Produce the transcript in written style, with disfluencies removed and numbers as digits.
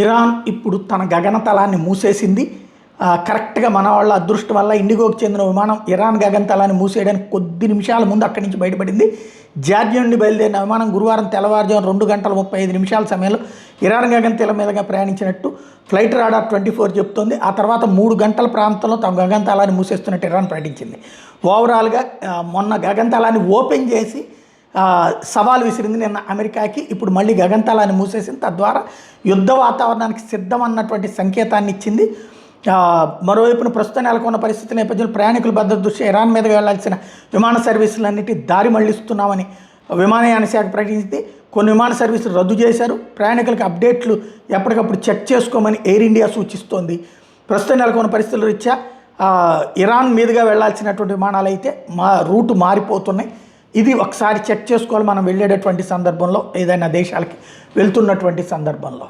Iran ఇప్పుడు తన గగనతలాన్ని మూసేసింది. కరెక్ట్‌గా మన వాళ్ళ అదృష్టం వల్ల ఇండిగోకి చెందిన విమానం ఇరాన్ గగనతలాన్ని మూసేయడానికి కొద్ది నిమిషాల ముందు అక్కడి నుంచి బయటపడింది. జార్జియా నుండి బయలుదేరిన విమానం గురువారం తెల్లవారుజామున 2 గంటల 35 నిమిషాల సమయంలో ఇరాన్ గగనతలం మీదుగా ప్రయాణించినట్టు ఫ్లైట్ రాడార్ 24 చెబుతోంది. ఆ తర్వాత 3 గంటల ప్రాంతంలో తమ గగనతలాన్ని మూసేస్తున్నట్టు ఇరాన్ ప్రకటించింది. ఓవరాల్‌గా మొన్న గగనతలాన్ని ఓపెన్ చేసి సవాల్ విసిరింది నిన్న అమెరికాకి. ఇప్పుడు మళ్ళీ గగనతలాన్ని మూసేసింది. తద్వారా యుద్ధ వాతావరణానికి సిద్ధమన్నటువంటి సంకేతాన్ని ఇచ్చింది. మరోవైపున ప్రస్తుతం నెలకొన్న పరిస్థితి నేపథ్యంలో ప్రయాణికుల భద్రత దృష్ట్యా ఇరాన్ మీదుగా వెళ్లాల్సిన విమాన సర్వీసులన్నిటి దారి మళ్లిస్తున్నామని విమానయాన శాఖ ప్రకటించింది. కొన్ని విమాన సర్వీసులు రద్దు చేశారు. ప్రయాణికులకు అప్డేట్లు ఎప్పటికప్పుడు చెక్ చేసుకోమని ఎయిర్ ఇండియా సూచిస్తోంది. ప్రస్తుతం నెలకొన్న పరిస్థితుల రీత్యా ఇరాన్ మీదుగా వెళ్లాల్సినటువంటి విమానాలు అయితే రూటు మారిపోతున్నాయి. ఇది ఒకసారి చెక్ చేసుకోవాలి మనం వెళ్ళేటటువంటి సందర్భంలో, ఏదైనా దేశాలకి వెళ్తున్నటువంటి సందర్భంలో.